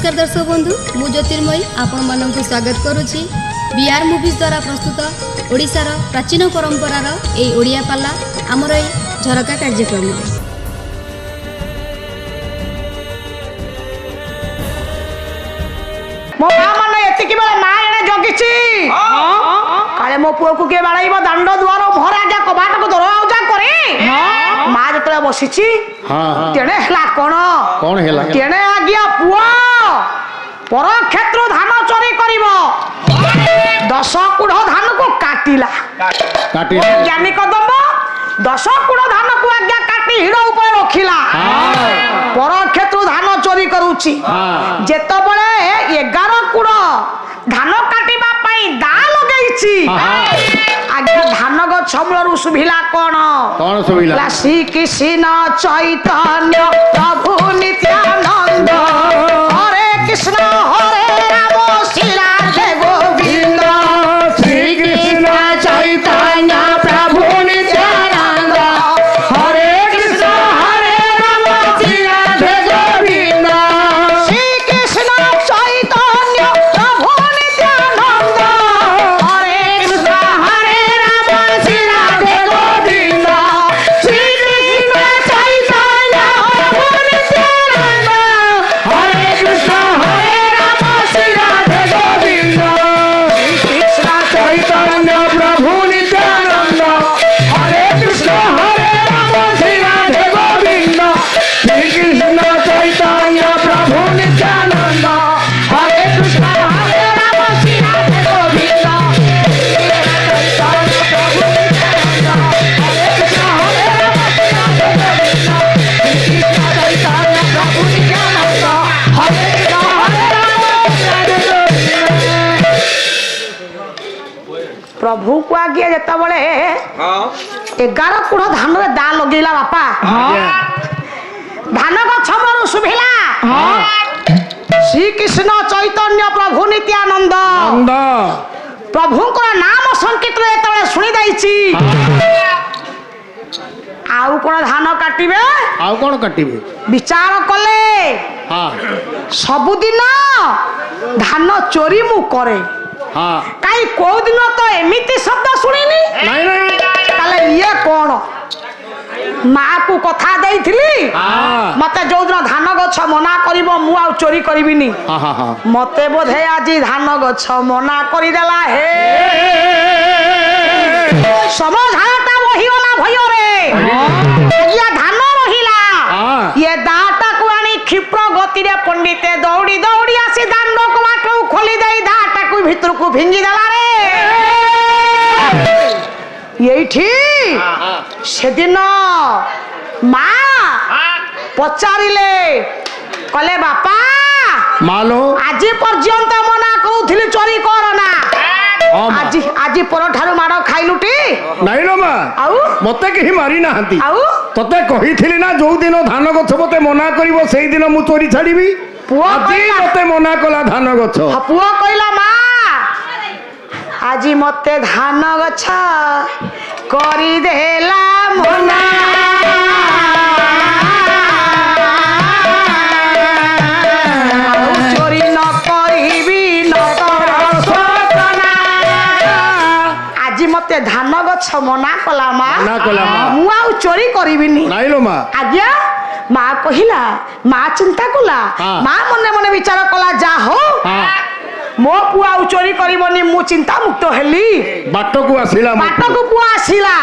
नमस्कार दर्शक बंधु मु ज्योतिर्मयी आपण मानक स्वागत करुच्ची बीआर मूवीज द्वारा प्रस्तुत ओडिशार प्राचीन परंपरार ए ओडिया पाला आमर ए झरका कार्यक्रम मो मां माने एतिकी बेले मां एने जगिछि काले मो पुओ को के बाळाइबो दांडो द्वार मोहरा जा कबाट को दरवा उजा करे मां जतले बसिछि तेने हला कोन हला तेने आज्ञा पुओ पर क्षेत्र धान चोरी करिवो 10 कुढ़ धान को काटिला ज्ञानी कदम 10 कुढ़ धान को आज्ञा काटी हिड़ो ऊपर रखिला पर क्षेत्र धान चोरी करूची जेतो बळे 11 कुढ़ धान काटिबा पई दा लगैछि आज्ञा धान गछ मूलरु सुभिला कोन सुभिला श्री कृष्ण चैतन्य प्रभु नित्यानंद हरे कृष्ण हरे राम श्री राधे गोविंद श्री कृष्ण चैतन्य प्रभु नित्यानंद हरे कृष्ण हरे राम श्री राधे गोविंद श्री कृष्ण चैतन्य प्रभु नित्यानंद हरे कृष्ण हरे राम श्री राधे गोविंद श्री कृष्ण चैतन्य प्रभु नित्यानंद हरे कृष्ण हरे राम श्री राधे गोविंद कृष्ण चैतन्य प्रभु नित्यानंद हरे कृष्ण हरे राम श्री राधे गोविंद श्री कृष्ण चैतन्य प्रभु नित्यानंद हरे कृष्ण हरे राम श्री राधे गोविंद प्रभु को आगे जता बळे 11 कुढ़ धान रे दा लगेला बापा धान गछ मरु सुभिला श्री कृष्ण चैतन्य प्रभु नित्यानंद प्रभु को नाम संकीर्तन एतबे सुनी दैछि आउ कोन धान काटिबे विचार कले सबुदिन धान चोरी मु करे काई को दिन तो एमिति शब्द सुनिनी नहीं ताले ये कोन मां को कथा देइथिली मते जो दिन धान गछ मना करिवो मु आ चोरी करिबिनी मते बोधे आजी धान गछ मना करि देला हे समझाता बहिवला भयो रे ये धान रहिला ये दाटा को आनी क्षिप्र गति रे पंडिते दौड़ी दौड़ी आसी दांड को बाटू खोली देई दाटा को भीतर को भिंगी देला रे येठी सेदिन मां पचारिले कले बापा मालो आजी पर्यंत मना कहउथिली चोरी करना आजी आजी परठारु माडो खाइलुटी नाही रो मा आउ मते केही मारी नाहंती आउ तते कहिथिली ना जो दिन धान गछ मते मना करिवो सेही दिन मु चोरी छाड़ीबी पुआ आजी मते मना कला धान गछ पुआ कइला मा आजी मते धान गछ करी देला मना चोरी न करिबी न कर सतना आजी मते धान गछ मना कला मा मु आ चोरी करिबिनी नाही लो मा आज्ञा मां कहिला मां चिंता कला मां मने मने विचार कला जा हो मो पुआ चोरी करिवनी मु चिंता मुक्त हेली बाट को आसिला पुआ आसिला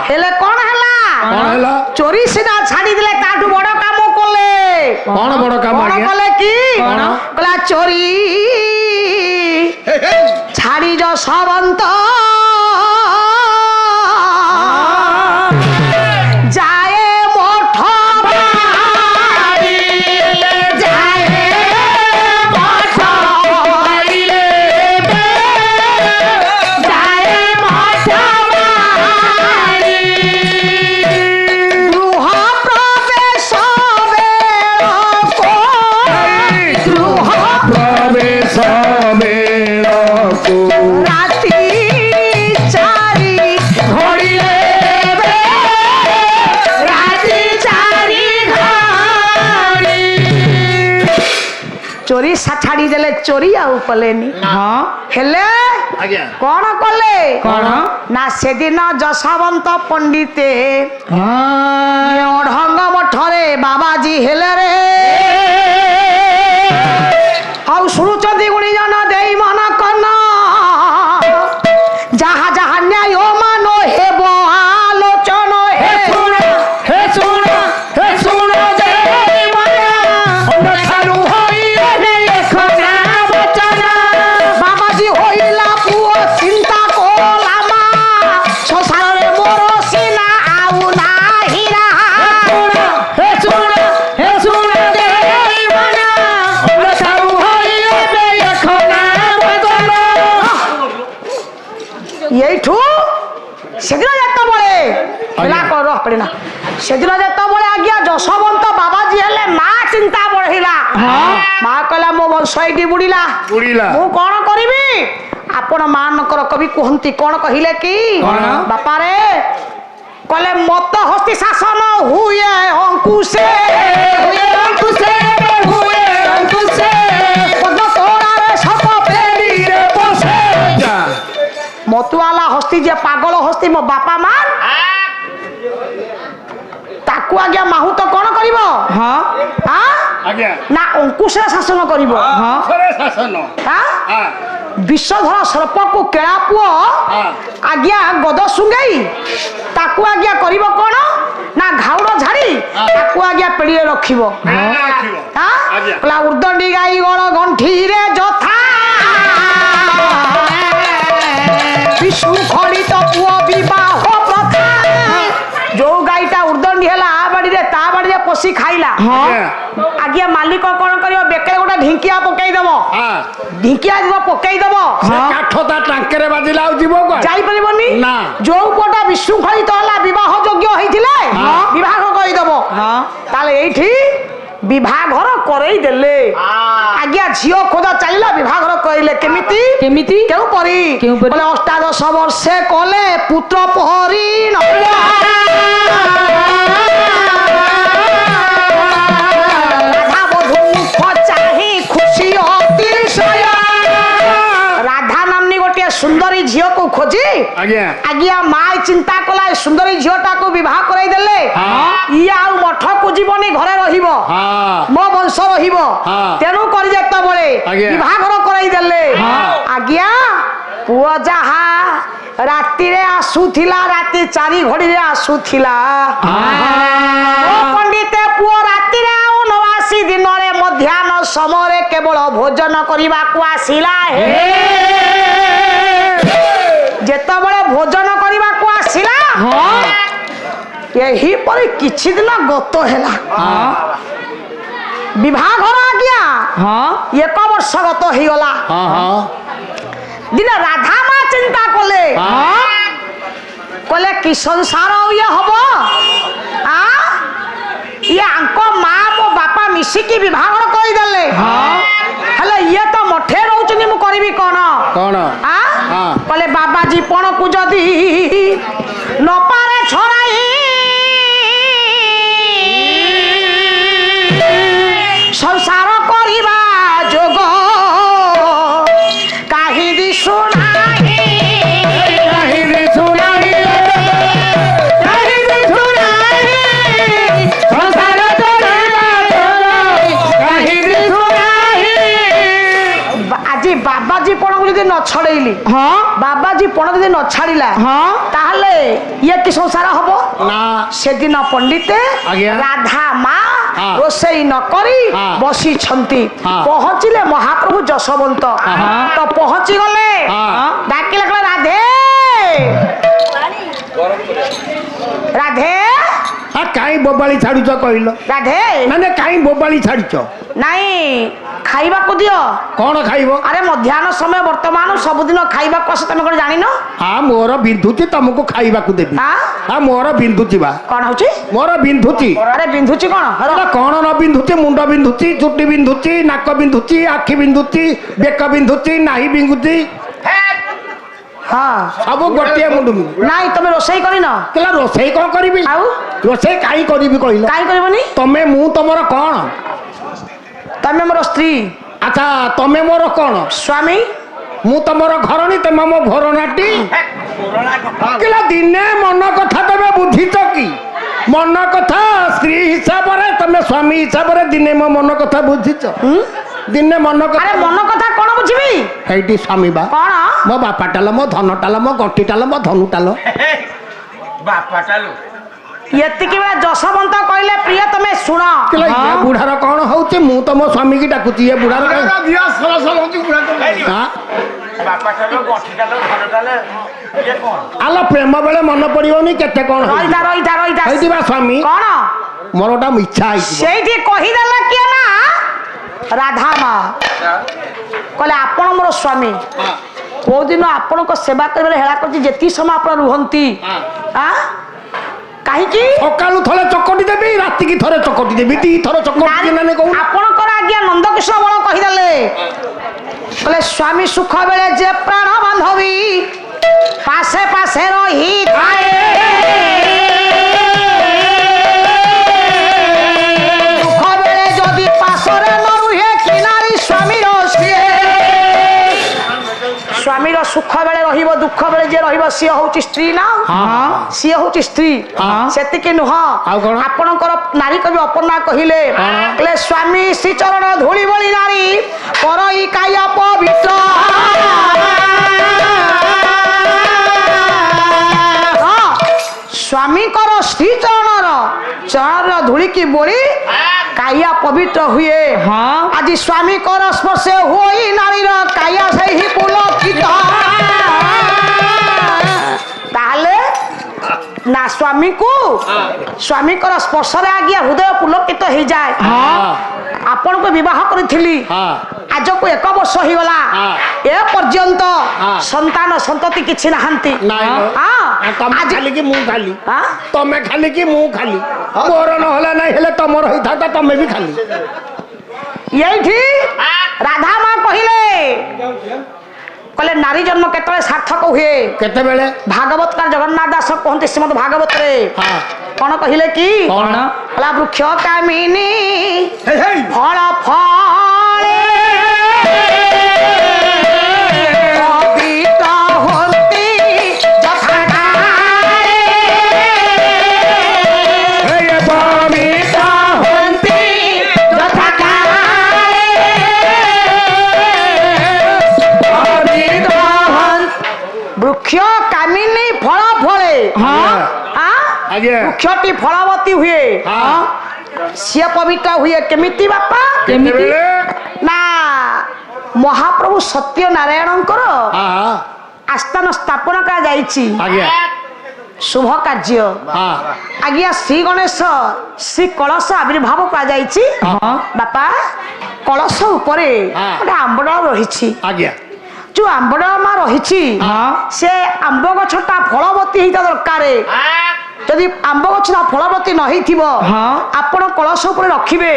हेले कोन हला चोरी सीधा छाडी दिले ताठू बड़ काम कोले कोन बड़ काम आगे कोले की कला चोरी छाडी जो सबंत जाए मोठ राती ଚୋରି ଛାଡ଼ିଦେଲେ ଚୋରି ଆଉ କଲେନି ହେଲେ କଣ କଲେ ନା ସେଦିନ ଯଶବନ୍ତ ପଣ୍ଡିତେ ଅଢଙ୍ଗ ମଠରେ ବାବାଜୀ ହେଲେ ରେ ଆଉ ଶୁଣୁଛନ୍ତି ଗୁଣିଜନ ଦେଇ ମନ କନ ଯାହା ଯାହା ନ୍ୟାୟ ମାନ ହେବ ଆଲୋଚନ ବାବାଜୀ ହଇଲା ପୁଅ ଚିନ୍ତା କଲା ମା ସଂସାରରେ ମୋର ସିନା ଆଉ ନାହିଁ এইଠୁ ସେଦିନ ଯେତେବେଳେ ସେଦିନ ଯେତେବେଳେ ଆଜ୍ଞା ଯଶବନ୍ତ ବାବାଜୀ ହେଲେ ମା ଚିନ୍ତା ବଢିଲା ମା କହିଲା ମୋ ବଂଶ ଏଇଠି ବୁଡ଼ିଲା ମୁଁ କଣ କରିବି ଆପଣ ମାନଙ୍କର କବି କୁହନ୍ତି କଣ କହିଲେ କି ବାପାରେ କହିଲେ ମତ ହସ୍ତି ଶାସନ ହୁଏ ଅଙ୍କୁଶେ ମତୁଆଲା ହସ୍ତି ଯେ ପାଗଳ ହସ୍ତି ମୋ ବାପା ମା ତାକୁ ଆଜ୍ଞା ମାହୁତ କଣ କରିବ ନା ଅଙ୍କୁଶରେ ଶାସନ କରିବ ବିଷଧର ସର୍ପକୁ କେଳା ପୁଅ ଆଜ୍ଞା ଗଦ ଶୁଙ୍ଘେଇ ତାକୁ ଆଜ୍ଞା କରିବ କଣ ନା ଘାଉଡ଼ ଝାଡ଼ି ତାକୁ ଆଜ୍ଞା ପେଡ଼ିରେ ରଖିବ ଉର୍ଦ୍ଦଣ୍ଡି ଗାଈ ଗଳ ଗଣ୍ଠିରେ ଯଥା ବିଶୃଙ୍ଖଳିତ ପୁଅ ବିବାହ ପ୍ରଥା ଯୋଉ ଗାଈଟା ଉର୍ଦ୍ଦଣ୍ଡି ହେଲା ଆ ବାଡ଼ିରେ ତା ବାଡ଼ିରେ ପଶି ଖାଇଲା ଆଜ୍ଞା ମାଲିକ କଣ କରିବ ବେକରେ ଗୋଟେ ଢିଙ୍କିଆ ପକେଇଦବ ଢିଙ୍କିଆ ପକେଇଦବ କାଠ ତା ଟାଙ୍କେରେ ବାଜିଲା ଆଉ ଯିବ ଯାଇପାରିବନି ଯୋଉ ପୁଅଟା ବିଶୃଙ୍ଖଳିତ ହେଲା ବିବାହ ଯୋଗ୍ୟ ହେଇଥିଲେ ବିବାହ କରିଦବ ତାହେଲେ ଏଇଠି ବିଭାଘର କରେଇ ଦେଲେ ଆଜ୍ଞା ଝିଅ ଖୋଜା ଚାଲିଲା ବିଭାଘର କରିଲେ କେମିତି କେଉଁପରି ବୋଲେ ଅଷ୍ଟାଦଶ ବର୍ଷେ କଲେ ପୁତ୍ର ପହରି ରାଧା ବଧୂ ମୁଖ ଚାହିଁ ଖୁସି ଅତିଶୟ ରାଧା ନାମ୍ନୀ ଗୋଟିଏ ସୁନ୍ଦରୀ ଝିଅକୁ ଖୋଜି ଆଜ୍ଞା ମା ଚିନ୍ତା କଲା ସୁନ୍ଦରୀ ଝିଅଟାକୁ ବିବାହ କରେଇ ଦେଲେ ଇଏ ଆଉ ମଠକୁ ଯିବନି ଘରେ ରହିବ ମୋ ବଂଶ ରହିବ ତେଣୁ କରି ଯେତେବେଳେ ବିବାହଘର କରେଇ ଦେଲେ ଆଜ୍ଞା ପୁଅ ଯାହା ରାତିରେ ଆସୁଥିଲା ରାତି 4 ଘଡ଼ିରେ ଆସୁଥିଲା ପଣ୍ଡିତେ ପୁଅ ରାତିରେ ଆଉ ନ ଆସି ଦିନରେ ମଧ୍ୟାହ୍ନ ସମୟରେ କେବଳ ଭୋଜନ କରିବାକୁ ଆସିଲା ଯେତେବେଳେ ଭୋଜନ କରିବାକୁ ଆସିଲା ଏହିପରି କିଛି ଦିନ ଗତ ହେଲା ବିବାହଘର ଆଜ୍ଞା 1 ବର୍ଷ ଗତ ହେଇଗଲା ଦିନେ ରାଧା ମା ଚିନ୍ତା କଲେ କି ସଂସାର ଇଏ ହବ ଇଏ ଆଙ୍କ ମା ମୋ ବାପା ମିଶିକି ବିବାହଘର କରିଦେଲେ ହେଲେ ଇଏ ତ ମଠେ ରହୁଛନ୍ତି ମୁଁ କରିବି କଣ କହିଲେ ବାବାଜୀ ପଣକୁ ଯଦି ନ ପାରେ ଛଡ଼ାଇ ସଂସାର କରିବା ଯୋଗ କାହିଁକି ଶୁଣାଇ ଆଜି ବାବାଜୀ ପଣକୁ ଯଦି ନ ଛଡେଇଲି ବାବାଜୀ ପଣ ଯଦି ନ ଛାଡ଼ିଲା ତାହେଲେ ଇଏ କି ସଂସାର ହବ ସେଦିନ ପଣ୍ଡିତେ ରାଧା ମା ରୋଷେଇ ନ କରି ବସିଛନ୍ତି ପହଞ୍ଚିଲେ ମହାପ୍ରଭୁ ଯଶବନ୍ତ ତ ପହଞ୍ଚି ଗଲେ ଡାକିଲେ କହିଲେ ରାଧେ ରାଧେ କାଇଁ ବୋବାଳି ଛାଡୁଛ କହିଲ ରାଧେ ମାନେ କାଇଁ ବୋବାଳି ଛାଡୁଛ ନାଇଁ ଖାଇବାକୁ ଦିଅ କଣ ଖାଇବ ଆରେ ମଧ୍ୟାହ୍ନ ସମୟ ବର୍ତ୍ତମାନ ସବୁଦିନ ଖାଇବାକୁ ଆସ ତମେ କଣ ଜାଣିନ ମୋର ବିନ୍ଧୁଛି ତମକୁ ଖାଇବାକୁ ଦେବି ମୋର ବିନ୍ଧୁଛି ବା କଣ ହଉଛି ମୋର ବିନ୍ଧୁଛି ଆରେ ବିନ୍ଧୁଛି କଣ କଣ ନ ବିନ୍ଧୁଛି ମୁଣ୍ଡ ବିନ୍ଧୁଛି ଚୁଟି ବିନ୍ଧୁଛି ନାକ ବିନ୍ଧୁଛି ଆଖି ବିନ୍ଧୁଛି ବେକ ବିନ୍ଧୁଛି ନାହିଁ ବିନ୍ଧୁଛି ସବୁ ଗୋଟିଏ ମୁଣ୍ଡ ନାଇଁ ତମେ ରୋଷେଇ କରିନ ରୋଷେଇ କଣ କରିବି ଆଉ ରୋଷେଇ କାଇଁ କରିବି କହିଲ କାଇଁ କରିବନି ତମେ ମୁଁ ତମର କଣ ତମେ ମୋର ସ୍ତ୍ରୀ ଆଚ୍ଛା ତମେ ମୋର କଣ ସ୍ୱାମୀ ମୁଁ ତମର ଘରଣୀ ତମେ ମୋ ଘରଣାଟି କିଲା ଦିନେ ମନ କଥା ତମେ ବୁଝିଛ କି ମନ କଥା ସ୍ତ୍ରୀ ହିସାବରେ ତମେ ସ୍ୱାମୀ ହିସାବରେ ଦିନେ ମୋ ମନ କଥା ବୁଝିଛ ଦିନେ ମନ ଆରେ କଥା ମନ କଥା କଣ ବୁଝିବି ହେଇଟି ସ୍ୱାମୀ ବା କଣ ମୋ ବାପାଟାଲ ମୋ ଧନଟାଲ ମୋ ଗଣ୍ଠିଟାଲ ମୋ ଧନୁଟାଲ ଏତିକି ବେଳେ ଯଶବନ୍ତ କହିଲେ ପ୍ରିୟ ତମେ ଶୁଣ କିଲା ଇଏ ବୁଢାର କଣ ହଉଛି ମୁଁ ତ ମୋ ସ୍ୱାମୀ କି ଡାକୁଛି ଇଏ ବୁଢାର କାଇଁ- ଆଁ? ଆଲୋ ପ୍ରେମ ବେଳେ ମନେ ପଡିବନି କେତେ କଣ ରହିଥା ରହିଥା ରହିଥା ହେଇଥିବା ସ୍ୱାମୀ କଣ ମୋର ଗୋଟେ ଇଚ୍ଛା ହେଇଛି ସେଇଠି କହିଦେଲା କିଏ ନା ରାଧା ମା କହିଲେ ଆପଣ ମୋର ସ୍ୱାମୀ କୋଉ ଦିନ ଆପଣଙ୍କ ସେବା କରିବାରେ ହେଳା କରୁଛି ଯେତିକି ସମୟ ଆପଣ ରୁହନ୍ତି ଆଁ? କାହିଁକି ସକାଳୁ ଥରେ ଚକଟି ଦେବି ରାତିକି ଥରେ ଚକଟି ଦେବି ଦି ଥର ଚକଟି ନା କହୁ ଆପଣଙ୍କର ଆଜ୍ଞା ନନ୍ଦକିଶୋର ବଳ କହିଦେଲେ କହିଲେ ସ୍ୱାମୀ ସୁଖ ବେଳେ ଯେ ପ୍ରାଣ ବାନ୍ଧବୀ ପାଶେ ପାଶେ ରହି ଦୁଃଖ ବେଳେ ଯଦି ପାଶରେ ନ ରୁହେ କି ନାରୀ ସ୍ୱାମୀର ସିଏ ସ୍ୱାମୀର ସୁଖ ବେଳେ ରହିବ ଦୁଃଖ ବେଳେ ଯିଏ ରହିବ ସିଏ ହଉଛି ସ୍ତ୍ରୀ ନା ସିଏ ହଉଛି ସ୍ତ୍ରୀ ସେତିକି ନୁହଁ ଆଉ କଣ? ଆପଣଙ୍କର ନାରୀ କବି ଅପର୍ଣ୍ଣା କହିଲେ କହିଲେ ସ୍ୱାମୀ ଶ୍ରୀଚରଣ ଧୂଳି ଭଳି ନାରୀ କରଇ କାୟା ପବିତ୍ର ହଁ, ସ୍ୱାମୀଙ୍କର ଶ୍ରୀଚରଣର ଚରଣର ଧୂଳିକି ବୋଳି କାୟା ପବିତ୍ର ହୁଏ ଆଜି ସ୍ୱାମୀଙ୍କର ସ୍ପର୍ଶ ହୋଇ ନାରୀର କାୟା ସେହି ପୁଲକିତ ତାହେଲେ ନା ସ୍ୱାମୀକୁ ସ୍ୱାମୀଙ୍କର ସ୍ପର୍ଶରେ ଆଜ୍ଞା ହୃଦୟ ପୁଲକିତ ହେଇଯାଏ ଆପଣଙ୍କୁ ବିବାହ କରିଥିଲି ଆଜକୁ 1 ବର୍ଷ ହେଇଗଲା ଏ ପର୍ଯ୍ୟନ୍ତ ସନ୍ତାନ ସନ୍ତତି କିଛି ନାହାନ୍ତି ତମେ ଆଜି ଖାଲି କି ମୁଁ ଖାଲି ଆଁ? ତମେ ଖାଲି କି ମୁଁ ଖାଲି ମୋର ନହେଲା ନାଇଁ ହେଲେ ତମର ହେଇଥାନ୍ତା ତମେ ବି ଖାଲି ଏଇଠି ରାଧା ମା କହିଲେ କହିଲେ ନାରୀ ଜନ୍ମ କେତେବେଳେ ସାର୍ଥକ ହୁଏ କେତେବେଳେ ଭାଗବତକାର ଜଗନ୍ନାଥ ଦାସ କୁହନ୍ତି ଶ୍ରୀମଦ ଭାଗବତରେ କଣ କହିଲେ କି କଣ? କହିଲା ବୃକ୍ଷ କାମିନୀ ଫଳ ଫଳେ ପବିତ୍ର ହୁଅନ୍ତି ଯଥାକାଳେ। ପବିତ୍ର ହୁଅନ୍ତି ଯଥାକାଳେ। ପବିତ୍ର ହୁଅନ୍ତି। ବୃକ୍ଷ କାମିନୀ ଫଳ ଫଳେ ଆଜ୍ଞା ବୃକ୍ଷଟି ଫଳବତୀ ହୁଏ ସିଏ ପବିତ୍ର ହୁଏ କେମିତି ବାପା କେତେବେଳେ ନା ମହାପ୍ରଭୁ ସତ୍ୟ ନାରାୟଣଙ୍କର ଆସ୍ଥାନ ସ୍ଥାପନ କରାଯାଇଛି ଆଜ୍ଞା ଶୁଭ କାର୍ଯ୍ୟ ଆଜ୍ଞା ଶ୍ରୀ ଗଣେଶ ଶ୍ରୀ କଳସ ଆବିର୍ଭାବ କରାଯାଇଛି ବାପା କଳସ ଉପରେ ଗୋଟେ ଆମ୍ବଡାଳ ରହିଛି ଆଜ୍ଞା ଯୋଉ ଆମ୍ବଡାଳ ମା ରହିଛି ସେ ଆମ୍ବ ଗଛଟା ଫଳବତୀ ହେଇଥିବା ଦରକାର ଯଦି ଆମ୍ବ ଗଛଟା ଫଳବତୀ ନ ହେଇଥିବ ଆପଣ କଳସ ଉପରେ ରଖିବେ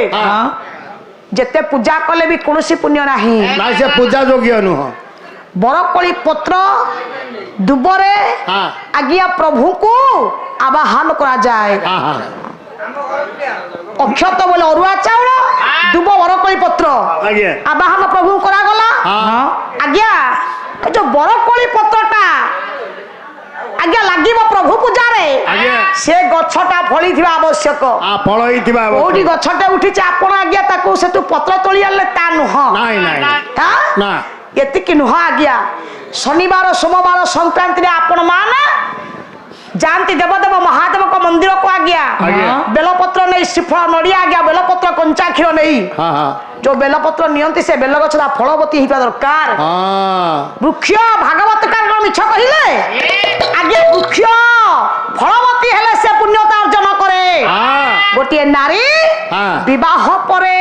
ଯେତେ ପୂଜା କଲେ ବି କୌଣସି ପୁଣ୍ୟ ନାହିଁ ନା ସେ ପୂଜା ଯୋଗ୍ୟ ନୁହଁ ବରକୋଳି ପତ୍ର ଦୁବରେ ଆଜ୍ଞା ପ୍ରଭୁଙ୍କୁ ଆବାହନ କରାଯାଏ ଅକ୍ଷତ ବୋଲେ ଅରୁଆ ଚାଉଳ ଦୁବ ବରକୋଳି ପତ୍ର ଆଜ୍ଞା ଆବାହନ ପ୍ରଭୁ କରାଗଲା ଆଜ୍ଞା ଏ ଯୋଉ ବରକୋଳି ପତ୍ରଟା ଆଜ୍ଞା ଲାଗିବ ପ୍ରଭୁ ପୂଜାରେ ସେ ଗଛଟା ଫଳିଥିବା ଆବଶ୍ୟକ ଫଳ ହେଇଥିବା କୋଉଠି ଗଛଟା ଉଠିଛି ଆପଣ ଆଜ୍ଞା ତାକୁ ସେଠୁ ପତ୍ର ତୋଳି ଆଣିଲେ ତା ନୁହଁ ନାଇଁ ନାଇଁ ନା ଏତିକି ନୁହଁ ଆଜ୍ଞା ଶନିବାର ସୋମବାର ସଂକ୍ରାନ୍ତିରେ ଆପଣ ମା ନା ଯାଆନ୍ତି ଦେବଦେବ ମହାଦେବଙ୍କ ମନ୍ଦିରକୁ ଆଜ୍ଞା ବେଲପତ୍ର ନେଇ ଶ୍ରୀଫଳ ନଡିଆ ଆଜ୍ଞା ବେଲପତ୍ର କଞ୍ଚା କ୍ଷୀର ନେଇ ଯୋଉ ବେଲପତ୍ର ନିଅନ୍ତି ସେ ବେଲ ଗଛଟା ଫଳବତୀ ହେଇଥିବା ଦରକାର ବୃକ୍ଷ ଭାଗବତ କାରଣ ମିଛ କହିଲେ ଆଜ୍ଞା ବୃକ୍ଷ ଫଳବତୀ ହେଲେ ସେ ପୁଣ୍ୟତା ଅର୍ଜନ କରେ ଗୋଟିଏ ନାରୀ ବିବାହ ପରେ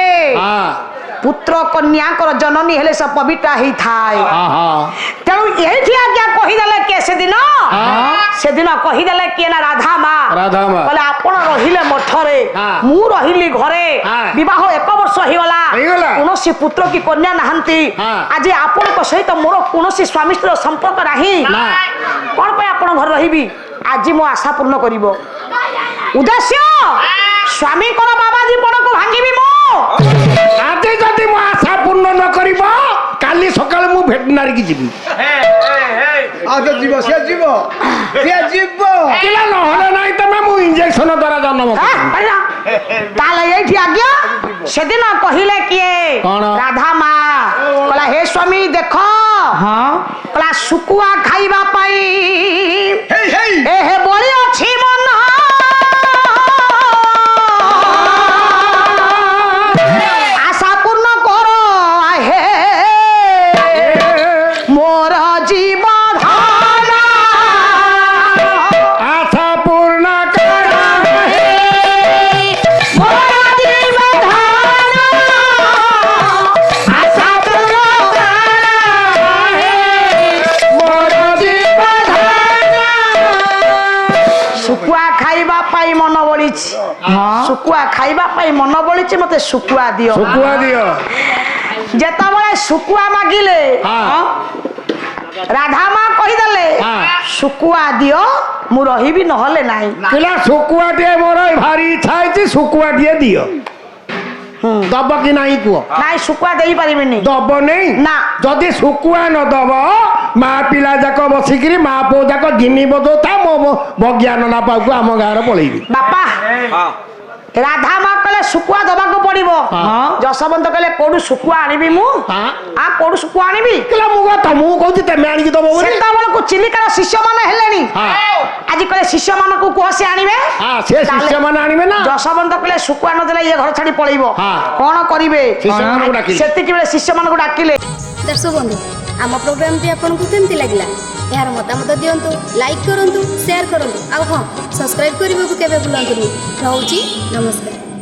ପୁତ୍ର କନ୍ୟାଙ୍କର ଜନନୀ ହେଲେ ସେ ପବିତ୍ର ହେଇଥାଏ ତେଣୁ ଏଇଠି ଆଜ୍ଞା କହିଦେଲେ କିଏ ସେଦିନ କହିଦେଲେ କିଏ ନା ରାଧା ମା କହିଲେ ଆପଣ ରହିଲେ ମଠରେ ମୁଁ ରହିଲି ଘରେ ବିବାହ 1 ବର୍ଷ ହେଇଗଲା କୌଣସି ପୁତ୍ର କି କନ୍ୟା ନାହାନ୍ତି ଆଜି ଆପଣଙ୍କ ସହିତ ମୋର କୌଣସି ସ୍ୱାମୀ ସ୍ତ୍ରୀର ସମ୍ପର୍କ ନାହିଁ କଣ ପାଇଁ ଆପଣ ଘରେ ରହିବି ଆଜି ମୋ ଆଶା ପୂର୍ଣ୍ଣ କରିବ ଉଦ୍ଦେଶ୍ୟ ସ୍ୱାମୀଙ୍କର ବାବା ଜୀବନକୁ ଭାଙ୍ଗିବି ମୁଁ ଆଜି ଯଦି ମୁଁ ଆଶା ପୂର୍ଣ୍ଣ ନ କରି ভেটেরিনারি কি যাবি আচ্ছা জীব সে জীব কিলা নহলে নাই তুমি মু ইনজেকশন দ্বারা জন্ম হ্যাঁ, পাইলা? তাহলে এইଠି আজ্ঞା সেদিন কহিলে কিଏ କଣ? ରାଧା ମା କହିଲା ହେ ସ୍ୱାମୀ ଦେଖ କହିଲା ଶୁକୁଆ ଖାଇବା ପାଇଁ ଏ ହେ ବଳି ଅଛି ମନ ଆଶା ପୂର୍ଣ୍ଣ କର ହେ ମୋର ଜୀବନ আশা পূর্ণ কর ମୋର ଜୀବନ ଆଶା ପୂର୍ଣ୍ଣ মোর জীবন ଶୁକୁଆ ଖାଇବା ପାଇଁ ମନ ବଳିଛି ଶୁକୁଆ ଖାଇବା ପାଇଁ ମନ ବଳିଛି ମତେ ଶୁକୁଆ ଦିଅ শুকুয়া দিও ଯେତେବେଳେ ଶୁକୁଆ ମାଗିଲେ হ্যাঁ ରାଧା ମା କହିଦେଲେ হ্যাঁ ଶୁକୁଆ ଦିଅ ମୁଁ ରହିବି ନହେଲେ ନାହିଁ কিলা শুকুয়া দিয়ে মোর ভারি ইচ্ছা হয়েছে শুকুয়া দিয়ে দিও দব কি নাই কুহ ନାଇଁ ଶୁକୁଆ ଦେଇପାରିବିନି দব নেই না। যদি শুকুয়া ন দব মা পিলা যাক বসিকি মা পুଅ যাক গিনি বজৌতা মো বজ্ঞাନ ନା ପାଖକୁ ଆମ ଗାଁରେ ପଳେଇବି ବାପା ରାଧା ମା କହିଲେ ଶୁକୁଆ ଦବାକୁ ପଡିବ ଯଶୋବନ୍ତ କହିଲେ କୋଉଠୁ ଶୁକୁଆ ଆଣିବି ମୁଁ କୋଉଠୁ ଶୁକୁଆ ଆଣିବି କିଲା ମୁଁ ତମକୁ କହୁଛି ତେମେ ଆଣିକି ଦବ ବୋଲି ସେତେବେଳକୁ ଚିଲିକାର ଶିଷ୍ୟମାନେ ହେଲେଣି ହଁ। ଆଜି କହିଲେ ଶିଷ୍ୟମାନଙ୍କୁ କୁହ ସେ ଆଣିବେ ସେ ଶିଷ୍ୟମାନେ ଆଣିବେ ନା ଯଶୋବନ୍ତ କହିଲେ ଶୁକୁଆ ନଦେଲେ ଇଏ ଘର ଛାଡି ପଳେଇବ ହଁ। କଣ କରିବେ ଶିଷ୍ୟମାନଙ୍କୁ ଡାକିଲେ। ସେତିକି ବେଳେ ଶିଷ୍ୟମାନଙ୍କୁ ଡାକିଲେ ଦର୍ଶକ ବନ୍ଧୁ ଆମ ପ୍ରୋଗ୍ରାମଟି ଆପଣଙ୍କୁ କେମିତି ଲାଗିଲା ଏହାର ମତାମତ ଦିଅନ୍ତୁ ଲାଇକ୍ କରନ୍ତୁ ସେୟାର କରନ୍ତୁ ଆଉ ହଁ ସବସ୍କ୍ରାଇବ୍ କରିବାକୁ କେବେ ଭୁଲନ୍ତୁନି ରହୁଛି ନମସ୍କାର।